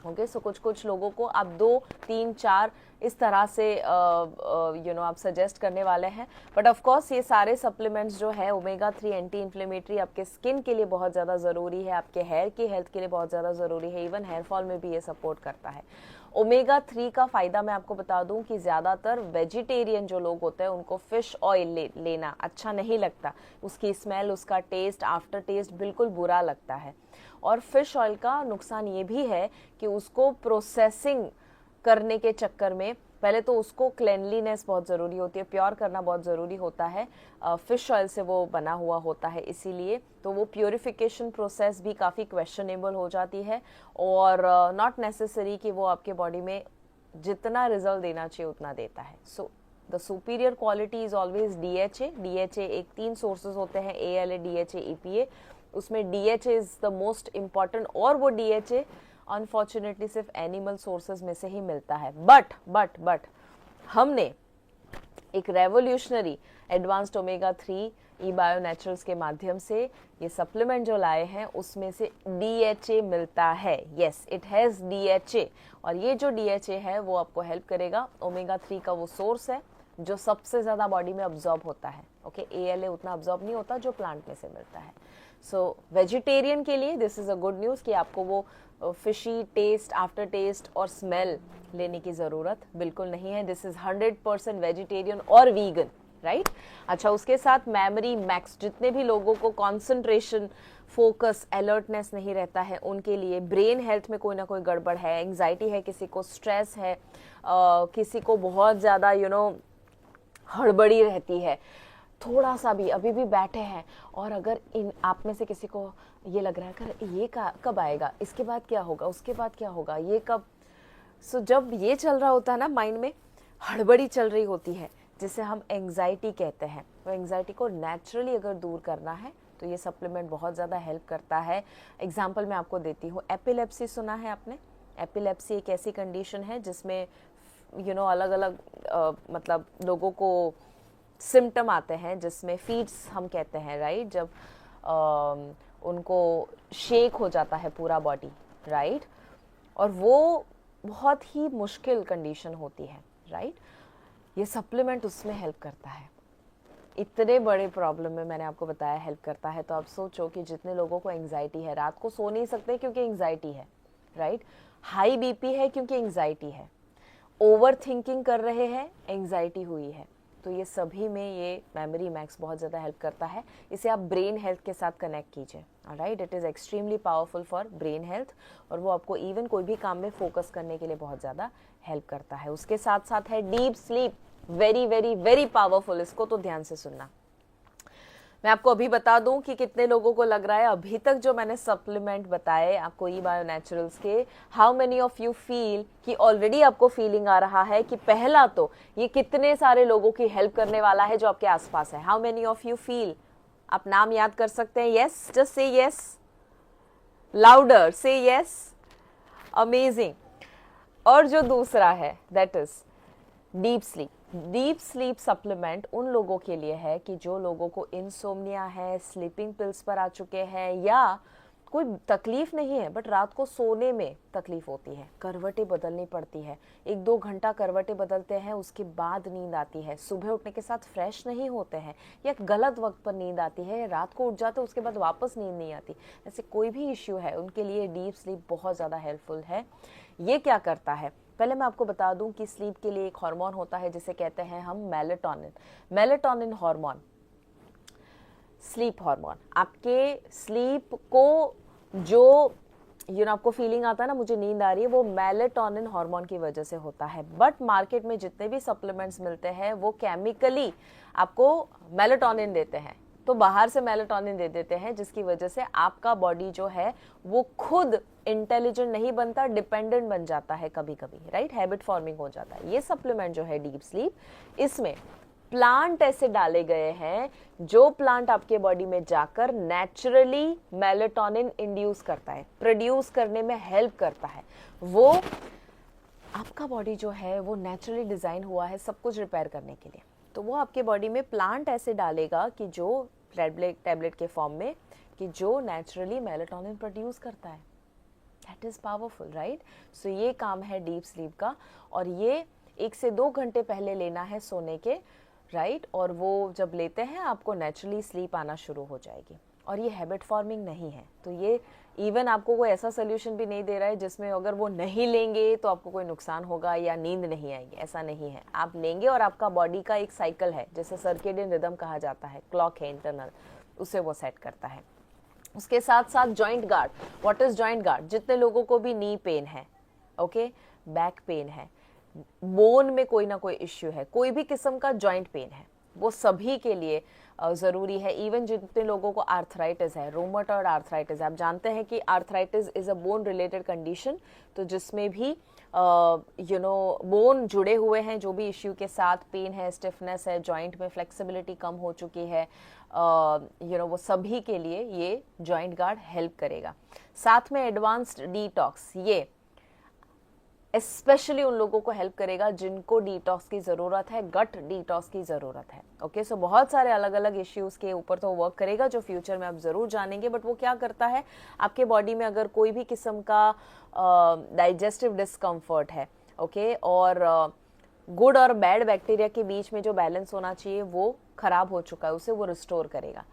ओके, सो कुछ लोगों को आप 2, 3, 4 इस तरह से आप सजेस्ट करने वाले हैं। बट ऑफ कोर्स ये सारे सप्लीमेंट्स जो है, ओमेगा 3 एंटी इन्फ्लेमेटरी आपके स्किन के लिए बहुत ज़्यादा ज़रूरी है, आपके हेयर की हेल्थ के लिए बहुत ज़्यादा ज़रूरी है, इवन हेयर फॉल में भी ये सपोर्ट करता है। ओमेगा 3 का फ़ायदा मैं आपको बता दूं कि ज़्यादातर वेजिटेरियन जो लोग होते हैं उनको फ़िश ऑयल लेना अच्छा नहीं लगता, उसकी स्मेल, उसका टेस्ट, आफ्टर टेस्ट बिल्कुल बुरा लगता है। और फिश ऑयल का नुकसान ये भी है कि उसको प्रोसेसिंग करने के चक्कर में पहले तो उसको क्लेनलीनेस बहुत ज़रूरी होती है, प्योर करना बहुत ज़रूरी होता है, फिश ऑयल से वो बना हुआ होता है, इसीलिए तो वो प्योरिफिकेशन प्रोसेस भी काफ़ी क्वेश्चनेबल हो जाती है और नॉट नेसेसरी कि वो आपके बॉडी में जितना रिजल्ट देना चाहिए उतना देता है। So the superior quality is always DHA। DHA एक 3 सोर्सेज होते हैं, ALA, DHA, EPA, उसमें DHA is the most important और वो DHA अनफॉर्चुनेटली सिर्फ एनिमल सोर्सेज में से ही मिलता है। बट हमने एक रेवोल्यूशनरी एडवांस्ड ओमेगा 3 ई बायो नेचुरल्स के माध्यम से ये सप्लीमेंट जो लाए हैं उसमें से DHA मिलता है। यस, इट हैज़ DHA और ये जो DHA है वो आपको हेल्प करेगा। ओमेगा 3 का वो सोर्स है जो सबसे ज़्यादा बॉडी में अब्जॉर्ब होता है। ओके, ALA उतना अब्जॉर्ब नहीं होता जो प्लांट में से मिलता है। सो वेजिटेरियन के लिए this is a good news कि आपको वो फिशी टेस्ट, आफ्टर टेस्ट और स्मेल लेने की ज़रूरत बिल्कुल नहीं है। दिस इज़ 100% वेजिटेरियन और वीगन, राइट। अच्छा, उसके साथ मेमोरी मैक्स, जितने भी लोगों को कंसंट्रेशन, फोकस, अलर्टनेस नहीं रहता है उनके लिए, ब्रेन हेल्थ में कोई ना कोई गड़बड़ है, एंग्जाइटी है, किसी को स्ट्रेस है, किसी को बहुत ज़्यादा हड़बड़ी रहती है, थोड़ा सा भी अभी भी बैठे हैं और अगर इन आप में से किसी को ये लग रहा है कि ये कब आएगा, इसके बाद क्या होगा, उसके बाद क्या होगा, ये कब, सो जब ये चल रहा होता है ना, माइंड में हड़बड़ी चल रही होती है जिसे हम एंग्जाइटी कहते हैं, तो एंग्जाइटी को नेचुरली अगर दूर करना है तो ये सप्लीमेंट बहुत ज़्यादा हेल्प करता है। एग्जाम्पल मैं आपको देती हूँ, एपिलेप्सी सुना है आपने? एपिलेप्सी एक ऐसी कंडीशन है जिसमें अलग अलग मतलब लोगों को सिम्टम आते हैं, जिसमें फीट्स हम कहते हैं, राइट, जब उनको शेक हो जाता है पूरा बॉडी, राइट, और वो बहुत ही मुश्किल कंडीशन होती है, राइट। ये सप्लीमेंट उसमें हेल्प करता है, इतने बड़े प्रॉब्लम में मैंने आपको बताया हेल्प करता है। तो आप सोचो कि जितने लोगों को एंग्जाइटी है, रात को सो नहीं सकते क्योंकि एंग्जाइटी है, राइट, हाई BP है क्योंकि एंग्जाइटी है, ओवर थिंकिंग कर रहे हैं, एंग्जाइटी हुई है, तो ये सभी में ये मेमोरी मैक्स बहुत ज़्यादा हेल्प करता है। इसे आप ब्रेन हेल्थ के साथ कनेक्ट कीजिए, alright, it is extremely powerful for brain health और वो आपको इवन कोई भी काम में फोकस करने के लिए बहुत ज़्यादा हेल्प करता है। उसके साथ साथ है deep sleep, very very very powerful, इसको तो ध्यान से सुनना। मैं आपको अभी बता दूं कि कितने लोगों को लग रहा है अभी तक जो मैंने सप्लीमेंट बताए आपको ई बायो नेचुरल्स के, how many of you feel कि ऑलरेडी आपको फीलिंग आ रहा है कि पहला तो ये कितने सारे लोगों की हेल्प करने वाला है जो आपके आसपास है। How many of you feel? आप नाम याद कर सकते हैं? Yes, just say yes, louder, से यस, अमेजिंग। और जो दूसरा है that is deep sleep. Deep sleep supplement उन लोगों के लिए है कि जो लोगों को इंसोम्निया है, स्लीपिंग पिल्स पर आ चुके हैं, या कोई तकलीफ नहीं है बट रात को सोने में तकलीफ होती है, करवटें बदलनी पड़ती है, 1-2 घंटा करवटें बदलते हैं, उसके बाद नींद आती है, सुबह उठने के साथ फ्रेश नहीं होते हैं, या गलत वक्त पर नींद आती है, रात को उठ जाते उसके बाद वापस नींद नहीं आती, ऐसे कोई भी इश्यू है उनके लिए डीप स्लीप बहुत ज़्यादा हेल्पफुल है। ये क्या करता है, पहले मैं आपको बता दूं कि स्लीप के लिए एक हार्मोन होता है जिसे कहते हैं हम melatonin. Melatonin hormone, sleep hormone, आपके स्लीप को जो आपको फीलिंग आता है ना मुझे नींद आ रही है, वो मेलेटोनिन हार्मोन की वजह से होता है। बट मार्केट में जितने भी सप्लीमेंट्स मिलते हैं वो केमिकली आपको मेलेटोनिन देते हैं, तो बाहर से मेलेटोनिन दे देते हैं, जिसकी वजह से आपका बॉडी जो है वो खुद इंटेलिजेंट नहीं बनता, डिपेंडेंट बन जाता है कभी कभी, राइट, हैबिट फॉर्मिंग हो जाता है। ये सप्लीमेंट जो है डीप स्लीप, इसमें प्लांट ऐसे डाले गए हैं जो प्लांट आपके बॉडी में जाकर नेचुरली मेलेटोनिन इंड्यूस करता है, प्रोड्यूस करने में हेल्प करता है। वो आपका बॉडी जो है वो नेचुरली डिजाइन हुआ है सब कुछ रिपेयर करने के लिए, तो वो आपके बॉडी में प्लांट ऐसे डालेगा कि जो टैबलेट के फॉर्म में, कि जो नेचुरली मेलेटोनिन प्रोड्यूस करता है। That is powerful, right. So ये काम है डीप स्लीप का, और ये 1 से 2 घंटे पहले लेना है सोने के, राइट। और वो जब लेते हैं आपको नेचुरली स्लीप आना शुरू हो जाएगी, और ये हैबिट फॉर्मिंग नहीं है। तो ये इवन आपको कोई ऐसा सोल्यूशन भी नहीं दे रहा है जिसमें अगर वो नहीं लेंगे तो आपको कोई नुकसान होगा या नींद नहीं आएगी, ऐसा नहीं है। आप लेंगे और आपका बॉडी का एक साइकिल है, जैसे सर्केडियन रिदम कहा जाता है, क्लॉक है इंटरनल, उसे वो सेट करता है। उसके साथ साथ joint guard. What is joint guard? जितने लोगों को भी नी पेन है, ओके, बैक पेन है, बोन में कोई ना कोई इश्यू है, कोई भी किस्म का जॉइंट पेन है, वो सभी के लिए ज़रूरी है। इवन जितने लोगों को आर्थराइटिस है, रोमेटॉइड आर्थराइटिस, आप जानते हैं कि arthritis is a bone related condition, तो जिसमें भी बोन जुड़े हुए हैं, जो भी इश्यू के साथ पेन है, स्टिफनेस है, जॉइंट में फ्लेक्सिबिलिटी कम हो चुकी है, वो सभी के लिए ये जॉइंट गार्ड हेल्प करेगा। साथ में एडवांस्ड डिटॉक्स, ये स्पेशली उन लोगों को हेल्प करेगा जिनको डिटॉक्स की ज़रूरत है, गट डिटॉक्स की ज़रूरत है। ओके, सो बहुत सारे अलग अलग इश्यूज़ के ऊपर तो वर्क करेगा, जो फ्यूचर में आप ज़रूर जानेंगे। बट वो क्या करता है, आपके बॉडी में अगर कोई भी किस्म का डाइजेस्टिव डिस्कम्फर्ट है, ओके, और गुड और बैड बैक्टीरिया के बीच में जो बैलेंस होना चाहिए वो खराब हो चुका है, उसे वो रिस्टोर करेगा।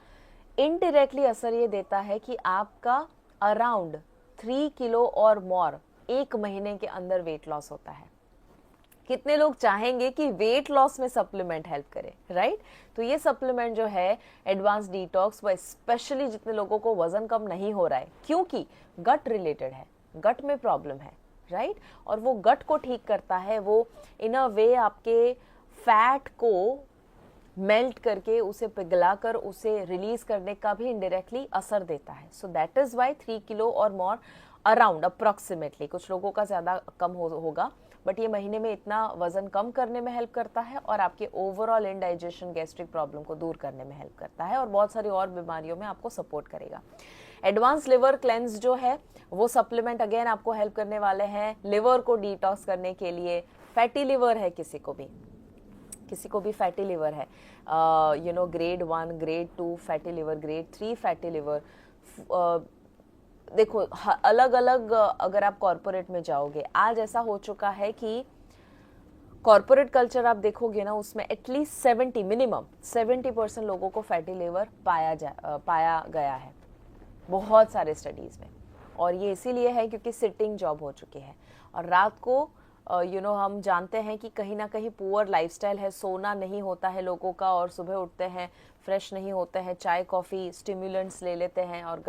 इनडायरेक्टली असर ये देता है कि आपका अराउंड 3 किलो और मोर 1 महीने के अंदर वेट लॉस होता है। कितने लोग चाहेंगे कि वेट लॉस में सप्लीमेंट हेल्प करे, राइट? तो ये सप्लीमेंट जो है एडवांस डिटॉक्स, वो स्पेशली जितने लोगों को वजन कम नहीं हो रहा है, क्योंकि गट रिलेटेड है, गट में प्रॉब्लम है, राइट? और वो गट को ठीक करता है, वो इन अ वे आपके फैट को मेल्ट करके उसे पिघलाकर उसे रिलीज करने का भी इनडायरेक्टली असर देता है। So that is why 3 kilo और मोर अराउंड अप्रोक्सीमेटली, कुछ लोगों का ज़्यादा कम होगा, बट ये महीने में इतना वजन कम करने में हेल्प करता है और आपके ओवरऑल इनडाइजेशन गैस्ट्रिक प्रॉब्लम को दूर करने में हेल्प करता है, और बहुत सारी और बीमारियों में आपको सपोर्ट करेगा। एडवांस लिवर क्लेंस जो है वो सप्लीमेंट अगेन आपको हेल्प करने वाले हैं लिवर को डिटॉक्स करने के लिए। फैटी लिवर है किसी को भी फैटी लिवर है, grade 1, grade 2 fatty liver, grade 3 fatty liver. देखो अलग अलग, अगर आप कॉर्पोरेट में जाओगे, आज ऐसा हो चुका है कि कॉर्पोरेट कल्चर आप देखोगे ना, उसमें एटलीस्ट 70 मिनिमम 70% लोगों को फैटी लिवर पाया गया है बहुत सारे स्टडीज में। और ये इसीलिए है क्योंकि सिटिंग जॉब हो चुकी है, और रात को हम जानते हैं कि कहीं ना कहीं पुअर लाइफस्टाइल है, सोना नहीं होता है लोगों का, और सुबह उठते हैं फ्रेश नहीं होते हैं, चाय कॉफ़ी स्टिमुलेंट्स ले लेते हैं और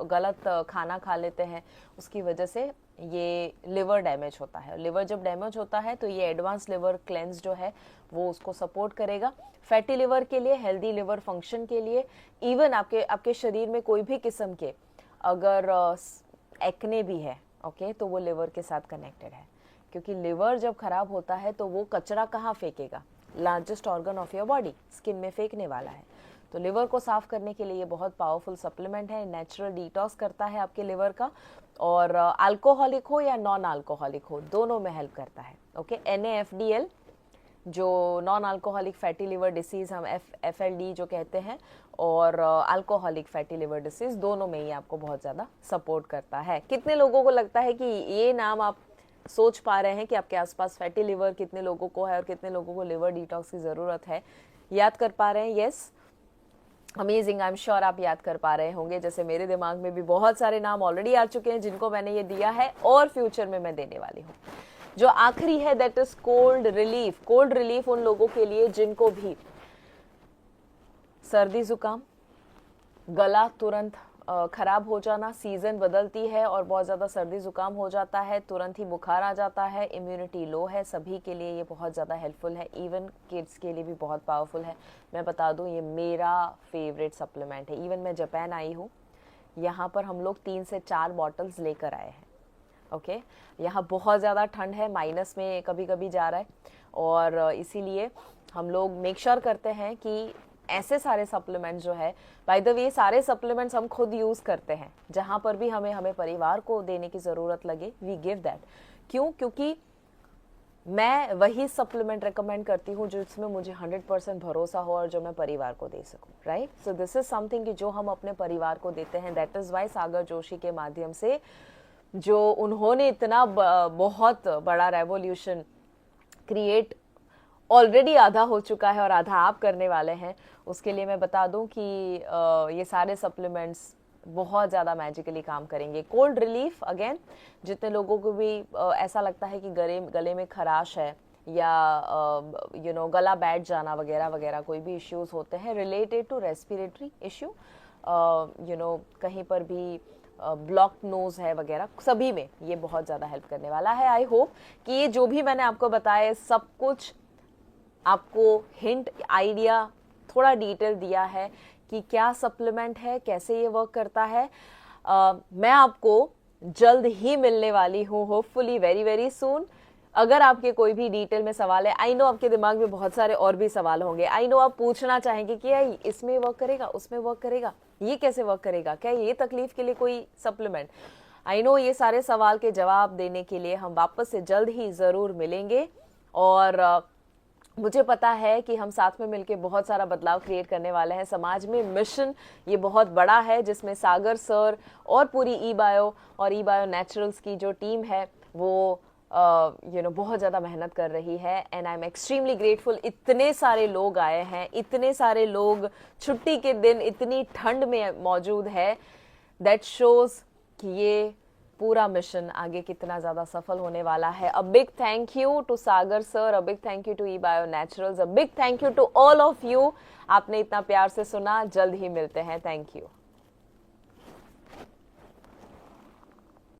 गलत खाना खा लेते हैं, उसकी वजह से ये लिवर डैमेज होता है। लिवर जब डैमेज होता है तो ये एडवांस लिवर क्लेंस जो है वो उसको सपोर्ट करेगा, फैटी लिवर के लिए, हेल्दी लिवर फंक्शन के लिए। इवन आपके शरीर में कोई भी किस्म के अगर एक्ने भी है, ओके, तो वो लिवर के साथ कनेक्टेड है, क्योंकि लिवर जब खराब होता है तो वो कचरा कहाँ फेंकेगा? Largest organ of your body, skin में फेंकने वाला है। तो लिवर को साफ करने के लिए ये बहुत पावरफुल सप्लीमेंट है, नेचुरल डिटॉक्स करता है आपके लिवर का, और अल्कोहलिक हो या नॉन अल्कोहलिक हो, दोनों में हेल्प करता है। ओके, NaFDL जो non alcoholic fatty liver disease हम FLD जो कहते हैं, और अल्कोहलिक फैटी लिवर डिसीज, दोनों में ही आपको बहुत ज़्यादा सपोर्ट करता है। कितने लोगों को लगता है कि ये नाम आप सोच पा रहे हैं कि आपके आसपास फैटी लिवर कितने लोगों को है और कितने लोगों को लिवर डिटॉक्स की ज़रूरत है? याद कर पा रहे हैं? Yes, amazing, I am sure आप याद कर पा रहे होंगे। जैसे मेरे दिमाग में भी बहुत सारे नाम ऑलरेडी आ चुके हैं जिनको मैंने ये दिया है और फ्यूचर में मैं देने वाली हूँ। जो आखिरी है that is cold relief. Cold relief उन लोगों के लिए जिनको भी सर्दी जुकाम, गला तुरंत खराब हो जाना, सीजन बदलती है और बहुत ज़्यादा सर्दी जुकाम हो जाता है, तुरंत ही बुखार आ जाता है, इम्यूनिटी लो है, सभी के लिए ये बहुत ज़्यादा हेल्पफुल है, इवन किड्स के लिए भी बहुत पावरफुल है। मैं बता दूं ये मेरा फेवरेट सप्लीमेंट है। इवन मैं जापान आई हूँ, यहाँ पर हम लोग 3 से 4 बॉटल्स लेकर आए हैं। ओके यहाँ बहुत ज़्यादा ठंड है, माइनस में कभी कभी जा रहा है, और इसीलिए हम लोग मेक श्योर करते हैं कि ऐसे सारे सप्लीमेंट्स जो है, बाय द वे सारे सप्लीमेंट्स हम खुद यूज़ करते हैं, जहाँ पर भी हमें परिवार को देने की ज़रूरत लगे वी गिव दैट। क्यों? क्योंकि मैं वही सप्लीमेंट रेकमेंड करती हूँ जिसमें मुझे 100% भरोसा हो और जो मैं परिवार को दे सकूँ, right. So this is something कि जो हम अपने परिवार को देते हैं, दैट इज़ वाई सागर जोशी के माध्यम से जो उन्होंने इतना बहुत बड़ा रेवोल्यूशन क्रिएट ऑलरेडी आधा हो चुका है और आधा आप करने वाले हैं, उसके लिए मैं बता दूं कि ये सारे सप्लीमेंट्स बहुत ज़्यादा मैजिकली काम करेंगे। कोल्ड रिलीफ, अगेन जितने लोगों को भी ऐसा लगता है कि गले में खराश है या गला बैठ जाना वगैरह वगैरह कोई भी इश्यूज होते हैं रिलेटेड टू रेस्पिरेटरी इश्यू, कहीं पर भी ब्लॉक नोज है वगैरह, सभी में ये बहुत ज़्यादा हेल्प करने वाला है। आई होप कि ये जो भी मैंने आपको बताया सब कुछ आपको हिंट, आइडिया, थोड़ा डिटेल दिया है कि क्या सप्लीमेंट है, कैसे ये वर्क करता है। मैं आपको जल्द ही मिलने वाली हूँ, होपफुली वेरी वेरी सून। अगर आपके कोई भी डिटेल में सवाल है, आई नो आपके दिमाग में बहुत सारे और भी सवाल होंगे, आई नो आप पूछना चाहेंगे कि यार इसमें वर्क करेगा, उसमें वर्क करेगा, ये कैसे वर्क करेगा, क्या ये तकलीफ के लिए कोई सप्लीमेंट। आई नो ये सारे सवाल के जवाब देने के लिए हम वापस से जल्द ही ज़रूर मिलेंगे, और मुझे पता है कि हम साथ में मिलकर बहुत सारा बदलाव क्रिएट करने वाले हैं समाज में। मिशन ये बहुत बड़ा है जिसमें सागर सर और पूरी ई बायो और ई बायो नेचुरल्स की जो टीम है वो बहुत ज़्यादा मेहनत कर रही है, and I am extremely grateful. इतने सारे लोग आए हैं, इतने सारे लोग छुट्टी के दिन इतनी ठंड में मौजूद है, दैट शोज कि ये पूरा मिशन आगे कितना ज़्यादा सफल होने वाला है। A big thank you to Sagar sir, a big thank you to E Bio Naturals, a big thank you to all of you. आपने इतना प्यार से सुना, जल्द ही मिलते हैं, थैंक यू।